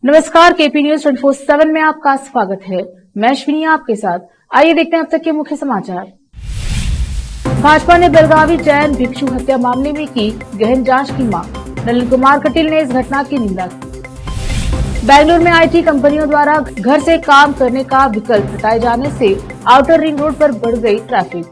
नमस्कार, KP news 24/7 में आपका स्वागत है। मैं अश्विनी आपके साथ। आइए देखते हैं अब तक के मुख्य समाचार। भाजपा ने बेलगावी जैन भिक्षु हत्या मामले में की गहन जांच की मांग। नलिन कुमार कटील ने इस घटना की निंदा की। बेंगलुरु में आईटी कंपनियों द्वारा घर से काम करने का विकल्प हटाए जाने से आउटर रिंग रोड पर बढ़ गई ट्रैफिक।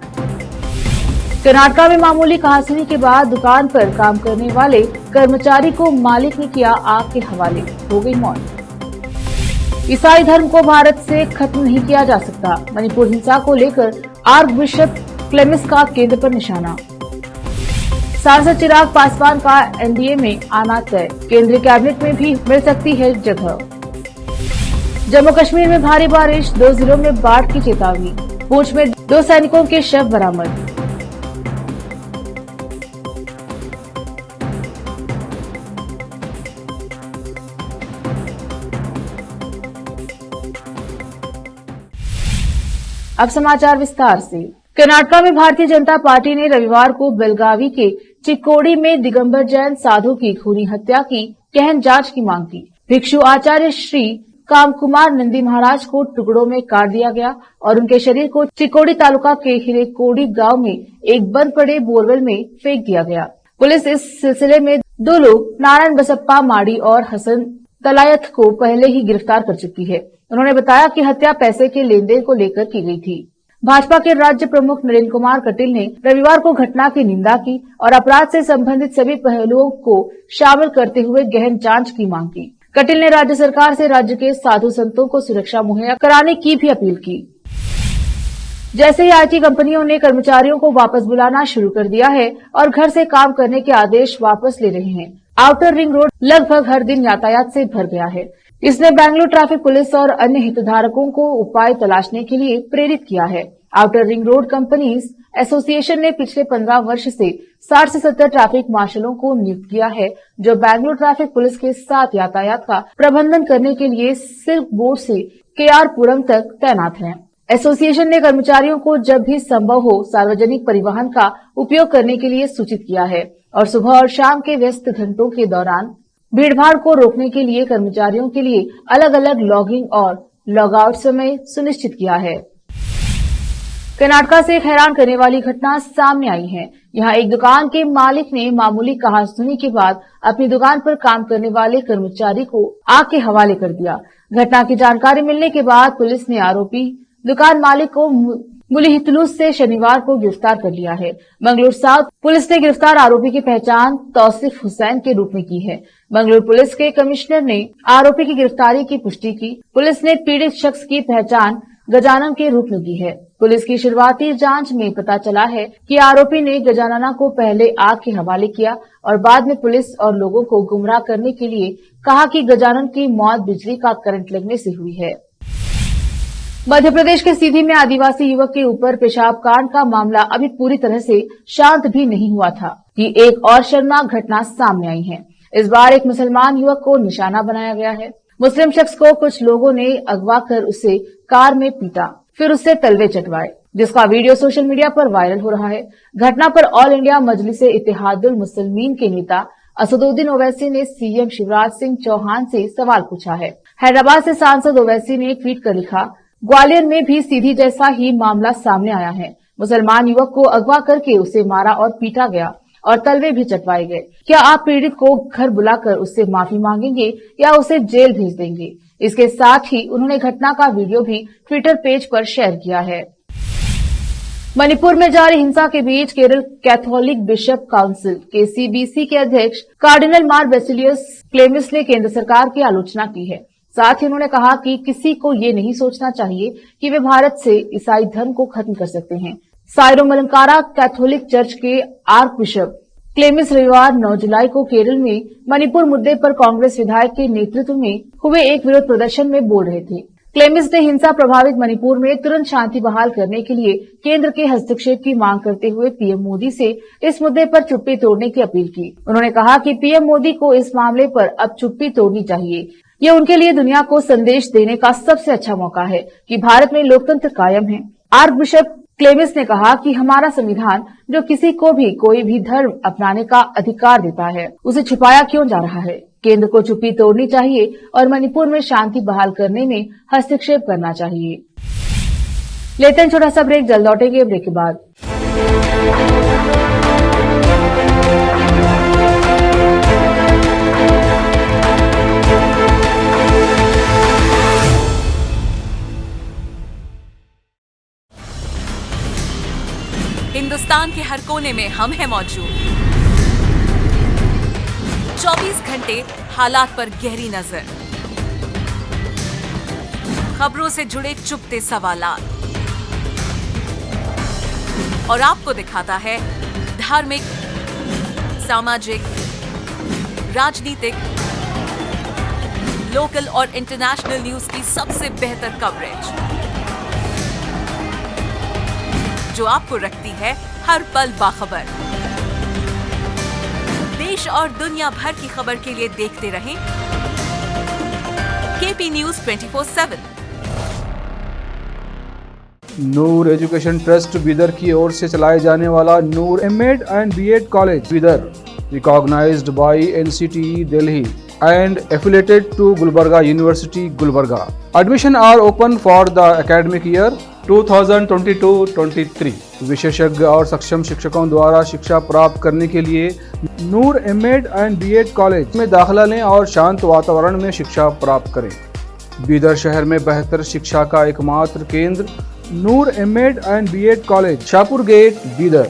कर्नाटका में मामूली कहासुनी के बाद दुकान पर काम करने वाले कर्मचारी को मालिक ने किया आग के हवाले, हो गई मौत। ईसाई धर्म को भारत से खत्म नहीं किया जा सकता। मणिपुर हिंसा को लेकर आर्क बिशप क्लेमिस का केंद्र पर निशाना। सांसद चिराग पासवान का एनडीए में आना तय। केंद्रीय कैबिनेट में भी मिल सकती है जगह। जम्मू कश्मीर में भारी बारिश, 2 जिलों में बाढ़ की चेतावनी। पूंछ में 2 सैनिकों के शव बरामद। अब समाचार विस्तार से। कर्नाटका में भारतीय जनता पार्टी ने रविवार को बेलगावी के चिक्कोडी में दिगंबर जैन साधु की खूनी हत्या की गहन जांच की मांग की। भिक्षु आचार्य श्री कामकुमार नंदी महाराज को टुकड़ों में काट दिया गया और उनके शरीर को चिक्कोडी तालुका के हिरेकोडी गांव में एक बंद पड़े बोरवेल में फेंक दिया गया। पुलिस इस सिलसिले में 2 लोग नारायण बसप्पा माड़ी और हसन तलायत को पहले ही गिरफ्तार कर चुकी है। उन्होंने बताया कि हत्या पैसे के लेन देन को लेकर की गई थी। भाजपा के राज्य प्रमुख नलिन कुमार कटील ने रविवार को घटना की निंदा की और अपराध से संबंधित सभी पहलुओं को शामिल करते हुए गहन जांच की मांग की। कटील ने राज्य सरकार से राज्य के साधु संतों को सुरक्षा मुहैया कराने की भी अपील की। जैसे ही आईटी कंपनियों ने कर्मचारियों को वापस बुलाना शुरू कर दिया है और घर से काम करने के आदेश वापस ले रहे हैं, आउटर रिंग रोड लगभग हर दिन यातायात से भर गया है। इसने बेंगलुरु ट्रैफिक पुलिस और अन्य हितधारकों को उपाय तलाशने के लिए प्रेरित किया है। Outer ring road companies association ने पिछले 15 वर्ष से 60 से 70 ट्रैफिक मार्शलों को नियुक्त किया है, जो बेंगलुरु ट्रैफिक पुलिस के साथ यातायात का प्रबंधन करने के लिए सिल्क बोर्ड से केआर पुरम तक तैनात हैं। एसोसिएशन ने कर्मचारियों को जब भी संभव हो सार्वजनिक परिवहन का उपयोग करने के लिए सूचित किया है और सुबह और शाम के व्यस्त घंटों के दौरान भीड़भाड़ को रोकने के लिए कर्मचारियों के लिए अलग अलग लॉगिंग और लॉग आउट समय सुनिश्चित किया है। कर्नाटका से एक हैरान करने वाली घटना सामने आई है। यहाँ एक दुकान के मालिक ने मामूली कहासुनी के बाद अपनी दुकान पर काम करने वाले कर्मचारी को आग के हवाले कर दिया। घटना की जानकारी मिलने के बाद पुलिस ने आरोपी दुकान मालिक को मुलिहितलूस से शनिवार को गिरफ्तार कर लिया है। मंगलुरु साउथ पुलिस ने गिरफ्तार आरोपी की पहचान तौसीफ हुसैन के रूप में की है। मंगलुरु पुलिस के कमिश्नर ने आरोपी की गिरफ्तारी की पुष्टि की। पुलिस ने पीड़ित शख्स की पहचान गजानन के रूप में की है। पुलिस की शुरुआती जांच में पता चला है कि आरोपी ने गजानना को पहले आग के हवाले किया और बाद में पुलिस और लोगों को गुमराह करने के लिए कहा कि गजानन की मौत बिजली का करंट लगने से हुई है। मध्य प्रदेश के सीधी में आदिवासी युवक के ऊपर पेशाब कांड का मामला अभी पूरी तरह से शांत भी नहीं हुआ था कि एक और शर्मनाक घटना सामने आई है। इस बार एक मुसलमान युवक को निशाना बनाया गया है। मुस्लिम शख्स को कुछ लोगों ने अगवा कर उसे कार में पीटा, फिर उससे तलवे चटवाए, जिसका वीडियो सोशल मीडिया पर वायरल हो रहा है। घटना पर ऑल इंडिया मजलिस इत्तेहादुल मुस्लिमीन के नेता असदुद्दीन ओवैसी ने सीएम शिवराज सिंह चौहान से सवाल पूछा है। हैदराबाद से सांसद ओवैसी ने ट्वीट कर लिखा, ग्वालियर में भी सीधी जैसा ही मामला सामने आया है। मुसलमान युवक को अगवा करके उसे मारा और पीटा गया और तलवे भी चटवाए गए। क्या आप पीड़ित को घर बुलाकर उससे माफी मांगेंगे या उसे जेल भेज देंगे? इसके साथ ही उन्होंने घटना का वीडियो भी ट्विटर पेज पर शेयर किया है। मणिपुर में जारी हिंसा के बीच Kerala Catholic bishop council KCBC के अध्यक्ष कार्डिनल मार बेसिलियस क्लेमिस ने केंद्र सरकार की आलोचना की है। साथ ही उन्होंने कहा कि किसी को ये नहीं सोचना चाहिए कि वे भारत से ईसाई धर्म को खत्म कर सकते हैं। साइरो मलंकारा कैथोलिक चर्च के आर्क बिशप क्लेमिस रविवार 9 जुलाई को केरल में मणिपुर मुद्दे पर कांग्रेस विधायक के नेतृत्व में हुए एक विरोध प्रदर्शन में बोल रहे थे। क्लेमिस ने हिंसा प्रभावित मणिपुर में तुरंत शांति बहाल करने के लिए केंद्र के हस्तक्षेप की मांग करते हुए पीएम मोदी से इस मुद्दे पर चुप्पी तोड़ने की अपील की। उन्होंने कहा कि पीएम मोदी को इस मामले पर अब चुप्पी तोड़नी चाहिए। ये उनके लिए दुनिया को संदेश देने का सबसे अच्छा मौका है कि भारत में लोकतंत्र कायम है। आर्क बिशप क्लेमिस ने कहा कि हमारा संविधान जो किसी को भी कोई भी धर्म अपनाने का अधिकार देता है, उसे छुपाया क्यों जा रहा है। केंद्र को चुप्पी तोड़नी चाहिए और मणिपुर में शांति बहाल करने में हस्तक्षेप करना चाहिए। लेते हैं छोटा सा ब्रेक, जल्द लौटेंगे ब्रेक के बाद। हिंदुस्तान के हर कोने में हम हैं मौजूद। 24 घंटे हालात पर गहरी नजर, खबरों से जुड़े चुपते सवालात और आपको दिखाता है धार्मिक, सामाजिक, राजनीतिक, लोकल और इंटरनेशनल न्यूज की सबसे बेहतर कवरेज, जो आपको रखती है हर पल बाखबर। देश और दुनिया भर की खबर के लिए देखते रहें KP news 24/7। Noor education trust Bidar की ओर से चलाए जाने वाला Noor M Ed and B Ed college Bidar, recognised by NCTE Delhi and affiliated to Gulbarga University, Gulbarga. Admission are open for the academic year 2022-23. विशेषज्ञ और सक्षम शिक्षकों द्वारा शिक्षा प्राप्त करने के लिए नूर एमएड एंड बीएड कॉलेज में दाखिला लें और शांत वातावरण में शिक्षा प्राप्त करें। बीदर शहर में बेहतर शिक्षा का एकमात्र केंद्र Noor M Ed and B Ed college, Shahpur gate, Bidar.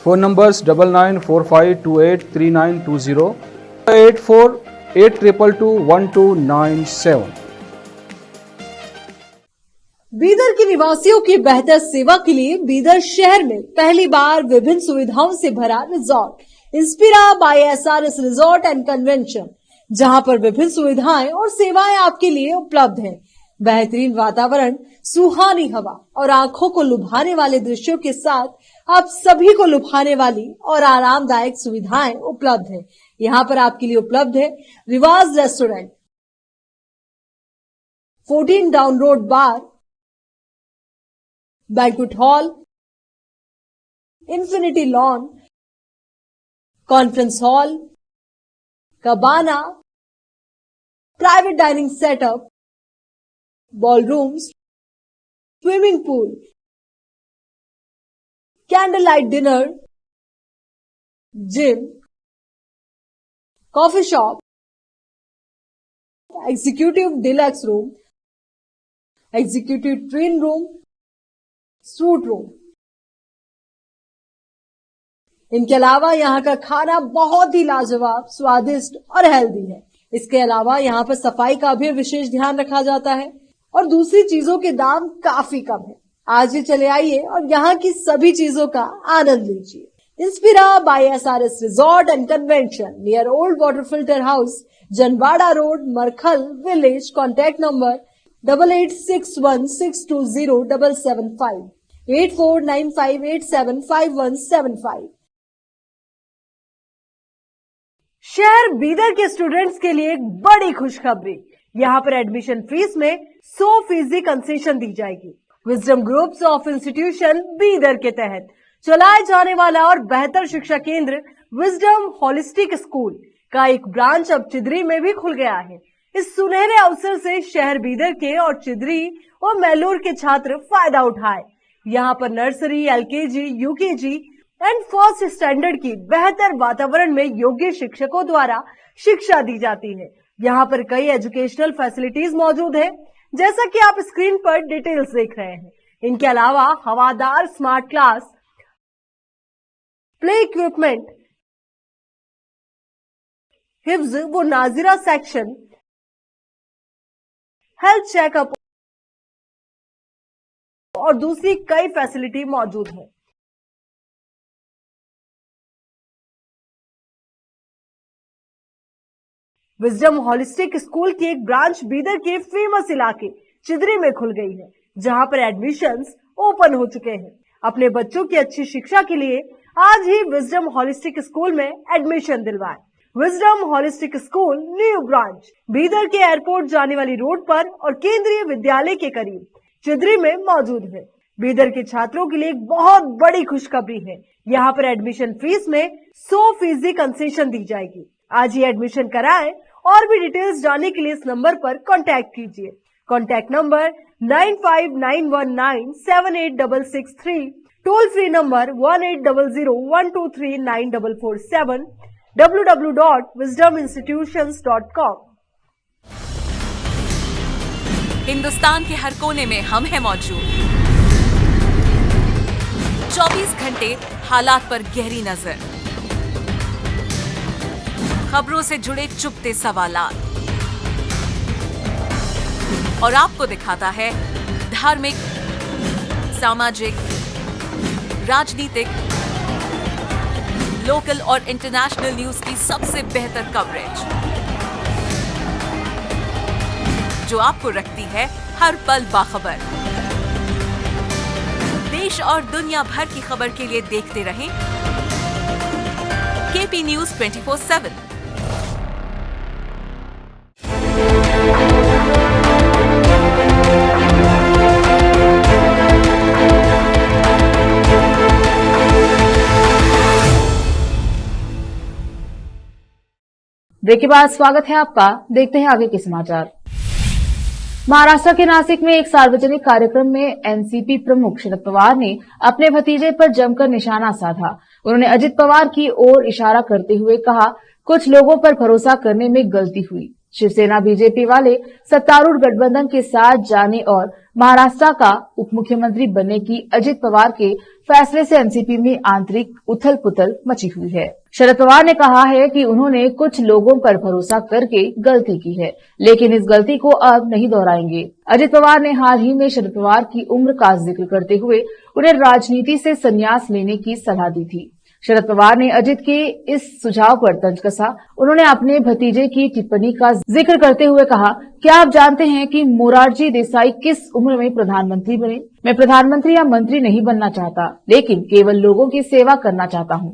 Phone numbers 9945283920, 8482221297। Bidar के निवासियों की बेहतर सेवा के लिए बीदर शहर में पहली बार विभिन्न सुविधाओं से भरा resort Inspira by SRS resort and convention, जहां पर विभिन्न सुविधाएं और सेवाएं आपके लिए उपलब्ध हैं। बेहतरीन वातावरण, सुहानी हवा और आंखों को लुभाने वाले दृश्यों के साथ आप सभी को लुभाने वाली और आरामदायक सुविधाएं उपलब्ध हैं। यहाँ पर आपके लिए उपलब्ध है Riwaz restaurant, 14 down road bar, banquet hall, infinity lawn, conference hall, cabana, private dining setup, ballrooms, swimming pool, candle light dinner, gym, coffee shop, executive deluxe room, executive twin room, suite room. इनके अलावा यहाँ का खाना बहुत ही लाजवाब, स्वादिष्ट और healthy है। इसके अलावा यहाँ पर सफाई का भी विशेष ध्यान रखा जाता है और दूसरी चीजों के दाम काफी कम है। आज ही चले आइए और यहाँ की सभी चीजों का आनंद लीजिए। Inspira by SRS resort and convention, near old water filter house, Janwada road, Markhal village. Contact number 8861620775, 8495875175। शहर बीदर के स्टूडेंट्स के लिए एक बड़ी खुशखबरी, यहाँ पर एडमिशन फीस में 100% कंसेशन दी जाएगी। Wisdom groups of institution Bidar के तहत चलाए जाने वाला और बेहतर शिक्षा केंद्र विजडम होलिस्टिक स्कूल का एक ब्रांच अब चिदरी में भी खुल गया है। इस सुनहरे अवसर से शहर बीदर के और चिदरी और मैलूर के छात्र फायदा उठाए। यहाँ पर nursery, LKG, UKG and first standard की बेहतर वातावरण में योग्य शिक्षकों द्वारा शिक्षा दी जाती है। यहाँ पर कई एजुकेशनल फैसिलिटीज मौजूद है, जैसा कि आप स्क्रीन पर डिटेल्स देख रहे हैं। इनके अलावा हवादार स्मार्ट क्लास, प्ले इक्विपमेंट, हिफ्ज व नाजिरा सेक्शन, हेल्थ चेकअप और दूसरी कई फैसिलिटी मौजूद है। विजडम होलिस्टिक स्कूल की एक ब्रांच बीदर के फेमस इलाके चिदरी में खुल गई है, जहां पर एडमिशंस ओपन हो चुके हैं। अपने बच्चों की अच्छी शिक्षा के लिए आज ही विजडम होलिस्टिक स्कूल में एडमिशन दिलवाएं। Wisdom holistic school new branch Bidar के एयरपोर्ट जाने वाली रोड पर और केंद्रीय विद्यालय के करीब चिदरी में मौजूद है। बीदर के छात्रों के लिए एक बहुत बड़ी खुशखबरी है, यहाँ पर एडमिशन फीस में 100% कंसेशन दी जाएगी। आज ही एडमिशन कराएं और भी डिटेल्स जानने के लिए इस नंबर पर कांटेक्ट कीजिए। Contact number 9591978663, toll free number 180012394447, www.wisdominstitutions.com। Hindustan के हर कोने में हम हैं मौजूद। 24 घंटे हालात पर गहरी नजर, खबरों से जुड़े चुपते सवालात और आपको दिखाता है धार्मिक, सामाजिक, राजनीतिक, लोकल और इंटरनेशनल न्यूज की सबसे बेहतर कवरेज, जो आपको रखती है हर पल बाखबर। देश और दुनिया भर की खबर के लिए देखते रहें केपी न्यूज 24/7। ब्रेक के बाद स्वागत है आपका। देखते हैं आगे के समाचार। महाराष्ट्र के नासिक में एक सार्वजनिक कार्यक्रम में एनसीपी प्रमुख शरद पवार ने अपने भतीजे पर जमकर निशाना साधा। उन्होंने अजित पवार की ओर इशारा करते हुए कहा, कुछ लोगों पर भरोसा करने में गलती हुई। शिवसेना बीजेपी वाले सत्तारूढ़ गठबंधन के साथ जाने और महाराष्ट्र का उप मुख्यमंत्री बनने की अजित पवार के फैसले से एनसीपी में आंतरिक उथल पुथल मची हुई है। शरद पवार ने कहा है कि उन्होंने कुछ लोगों पर भरोसा करके गलती की है, लेकिन इस गलती को अब नहीं दोहराएंगे। अजित पवार ने हाल ही में शरद पवार की उम्र का जिक्र करते हुए उन्हें राजनीति से संन्यास लेने की सलाह दी थी। शरद पवार ने अजित के इस सुझाव पर तंज कसा। उन्होंने अपने भतीजे की टिप्पणी का जिक्र करते हुए कहा, क्या आप जानते हैं कि मोरारजी देसाई किस उम्र में प्रधानमंत्री बने? मैं प्रधानमंत्री या मंत्री नहीं बनना चाहता, लेकिन केवल लोगों की सेवा करना चाहता हूं।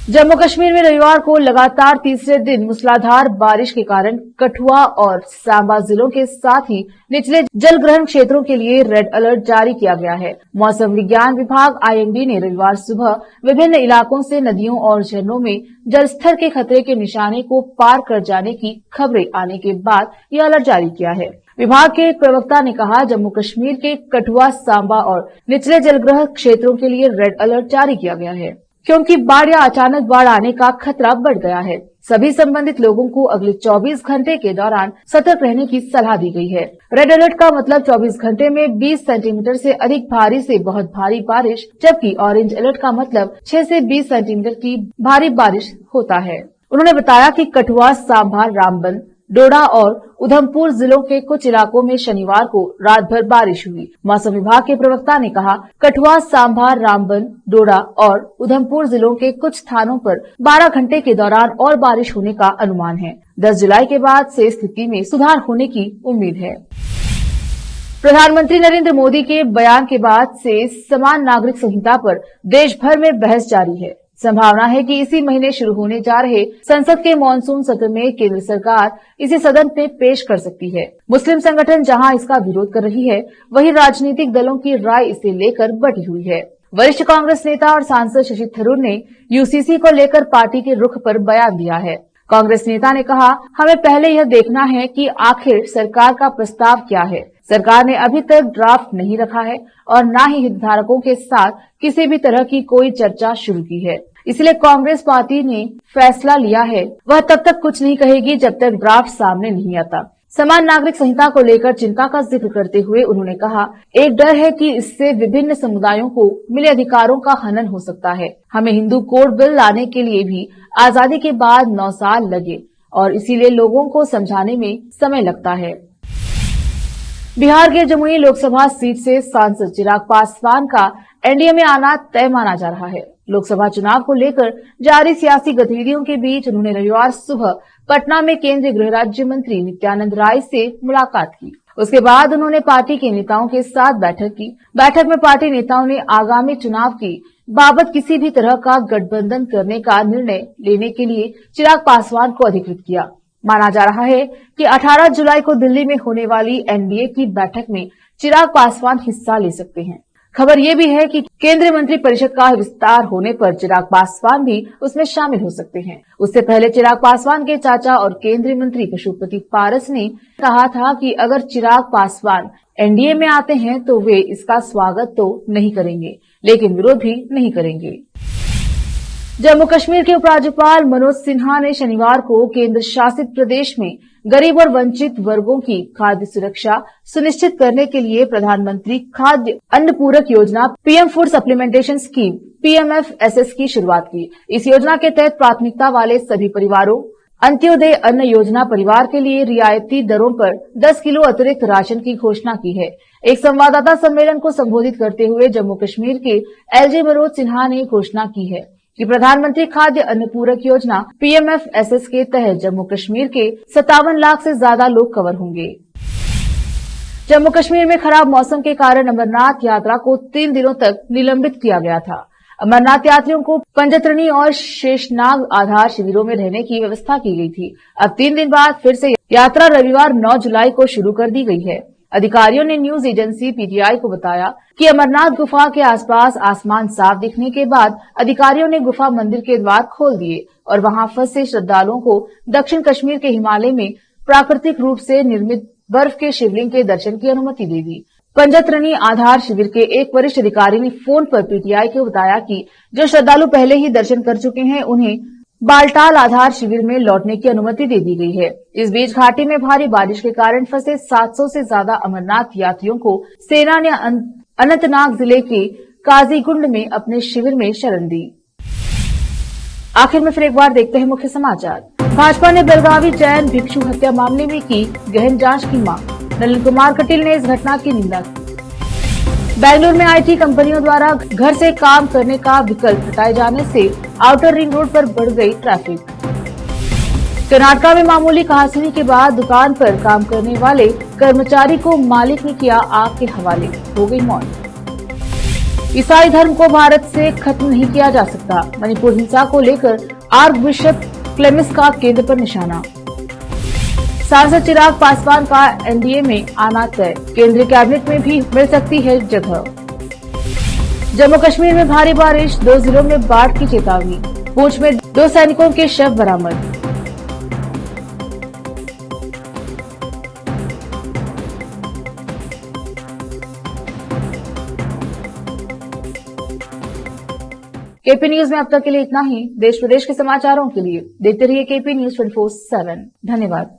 जम्मू कश्मीर में रविवार को लगातार तीसरे दिन मूसलाधार बारिश के कारण कठुआ और सांबा जिलों के साथ ही निचले जलग्रहण क्षेत्रों के लिए रेड अलर्ट जारी किया गया है। मौसम विज्ञान विभाग आईएमडी ने रविवार सुबह विभिन्न इलाकों से नदियों और झरनों में जलस्तर के खतरे के निशाने को पार कर जाने की खबरें आने के बाद यह अलर्ट जारी किया है। विभाग के एक प्रवक्ता ने कहा, जम्मू कश्मीर के कठुआ, सांबा और निचले जलग्रहण क्षेत्रों के लिए रेड अलर्ट जारी किया गया है, क्योंकि बाढ़ या अचानक बाढ़ आने का खतरा बढ़ गया है। सभी संबंधित लोगों को अगले 24 घंटे के दौरान सतर्क रहने की सलाह दी गई है। रेड अलर्ट का मतलब 24 घंटे में 20 सेंटीमीटर से अधिक भारी से बहुत भारी बारिश, जबकि ऑरेंज अलर्ट का मतलब 6 से 20 सेंटीमीटर की भारी बारिश होता है। उन्होंने बताया कि कठुआ, सांभा, रामबन, डोडा और उधमपुर जिलों के कुछ इलाकों में शनिवार को रात भर बारिश हुई। मौसम विभाग के प्रवक्ता ने कहा, कठुआ, सांभा, रामबन, डोडा और उधमपुर जिलों के कुछ स्थानों पर 12 घंटे के दौरान और बारिश होने का अनुमान है। 10 जुलाई के बाद से स्थिति में सुधार होने की उम्मीद है। प्रधानमंत्री नरेंद्र मोदी के बयान के बाद से समान नागरिक संहिता पर देश भर में बहस जारी है। संभावना है कि इसी महीने शुरू होने जा रहे संसद के मॉनसून सत्र में केंद्र सरकार इसे सदन में पेश कर सकती है। मुस्लिम संगठन जहां इसका विरोध कर रही है, वहीं राजनीतिक दलों की राय इसे लेकर बटी हुई है। वरिष्ठ कांग्रेस नेता और सांसद शशि थरूर ने यूसीसी को लेकर पार्टी के रुख पर बयान दिया है। कांग्रेस नेता ने कहा, हमें पहले यह देखना है कि आखिर सरकार का प्रस्ताव क्या है। सरकार ने अभी तक ड्राफ्ट नहीं रखा है और न ही हितधारकों के साथ किसी भी तरह की कोई चर्चा शुरू की है। इसलिए कांग्रेस पार्टी ने फैसला लिया है, वह तब तक कुछ नहीं कहेगी जब तक ड्राफ्ट सामने नहीं आता। समान नागरिक संहिता को लेकर चिंता का जिक्र करते हुए उन्होंने कहा, एक डर है कि इससे विभिन्न समुदायों को मिले अधिकारों का हनन हो सकता है। हमें हिंदू कोड बिल लाने के लिए भी आजादी के बाद 9 साल लगे और इसीलिए लोगों को समझाने में समय लगता है। बिहार के जमुई लोकसभा सीट से सांसद चिराग पासवान का एनडीए में आना तय माना जा रहा है। लोकसभा चुनाव को लेकर जारी सियासी गतिविधियों के बीच उन्होंने रविवार सुबह पटना में केंद्रीय गृह राज्य मंत्री नित्यानंद राय से मुलाकात की। उसके बाद उन्होंने पार्टी के नेताओं के साथ बैठक की। बैठक में पार्टी नेताओं ने आगामी चुनाव की बाबत किसी भी तरह का गठबंधन करने का निर्णय लेने के लिए चिराग पासवान को अधिकृत किया। माना जा रहा है कि 18 जुलाई को दिल्ली में होने वाली एनडीए की बैठक में चिराग पासवान हिस्सा ले सकते हैं। खबर ये भी है कि केंद्रीय मंत्री परिषद का विस्तार होने पर चिराग पासवान भी उसमें शामिल हो सकते हैं। उससे पहले चिराग पासवान के चाचा और केंद्रीय मंत्री पशुपति पारस ने कहा था कि अगर चिराग पासवान एनडीए में आते हैं तो वे इसका स्वागत तो नहीं करेंगे, लेकिन विरोध भी नहीं करेंगे। जम्मू कश्मीर के उपराज्यपाल मनोज सिन्हा ने शनिवार को केंद्र शासित प्रदेश में गरीब और वंचित वर्गों की खाद्य सुरक्षा सुनिश्चित करने के लिए प्रधानमंत्री खाद्य अन्न पूरक योजना PM food supplementation scheme PMFSS की शुरुआत की। इस योजना के तहत प्राथमिकता वाले सभी परिवारों अंत्योदय अन्न योजना परिवार के लिए रियायती दरों पर 10 किलो अतिरिक्त राशन की घोषणा की है। एक संवाददाता सम्मेलन को संबोधित करते हुए जम्मू कश्मीर के LG मनोज सिन्हा ने घोषणा की है कि प्रधानमंत्री खाद्य अन्न पूरक योजना PMFSS के तहत जम्मू कश्मीर के 57 लाख से ज्यादा लोग कवर होंगे। जम्मू कश्मीर में खराब मौसम के कारण अमरनाथ यात्रा को 3 दिनों तक निलंबित किया गया था। अमरनाथ यात्रियों को पंजतरणी और शेषनाग आधार शिविरों में रहने की व्यवस्था की गई थी। अब 3 दिन बाद फिर से यात्रा रविवार 9 जुलाई को शुरू कर दी गई है। अधिकारियों ने न्यूज एजेंसी PTI को बताया कि अमरनाथ गुफा के आसपास आसमान साफ दिखने के बाद अधिकारियों ने गुफा मंदिर के द्वार खोल दिए और वहां फंसे श्रद्धालुओं को दक्षिण कश्मीर के हिमालय में प्राकृतिक रूप से निर्मित बर्फ के शिवलिंग के दर्शन की अनुमति दे दी। पंजतरणी आधार शिविर के एक वरिष्ठ अधिकारी ने फोन पर PTI को बताया कि जो श्रद्धालु पहले ही दर्शन कर चुके हैं उन्हें बालटाल आधार शिविर में लौटने की अनुमति दे दी गई है। इस बीच घाटी में भारी बारिश के कारण फंसे 700 से ज्यादा अमरनाथ यात्रियों को सेना ने अनंतनाग जिले के काजीगुंड में अपने शिविर में शरण दी। आखिर में फिर एक बार देखते हैं मुख्य समाचार। भाजपा ने बेलगावी जैन भिक्षु हत्या मामले में की गहन जांच की मांग। नलिन कुमार कटील ने इस घटना की निंदा की। बेंगलुरु में IT कंपनियों द्वारा घर से काम करने का विकल्प हटाए जाने से आउटर रिंग रोड पर बढ़ गई ट्रैफिक। कर्नाटका में मामूली कहासुनी के बाद दुकान पर काम करने वाले कर्मचारी को मालिक ने किया आग के हवाले, हो गई मौत। ईसाई धर्म को भारत से खत्म नहीं किया जा सकता। मणिपुर हिंसा को लेकर आर्क बिशप क्लेमिस का केंद्र पर निशाना। सांसद चिराग पासवान का एनडीए में आना तय, केंद्रीय कैबिनेट में भी मिल सकती है जगह। जम्मू कश्मीर में भारी बारिश, 2 जिलों में बाढ़ की चेतावनी। पूंछ में 2 सैनिकों के शव बरामद। KP न्यूज में अब तक के लिए इतना ही। देश प्रदेश के समाचारों के लिए देखते रहिए KP News 24/7। धन्यवाद।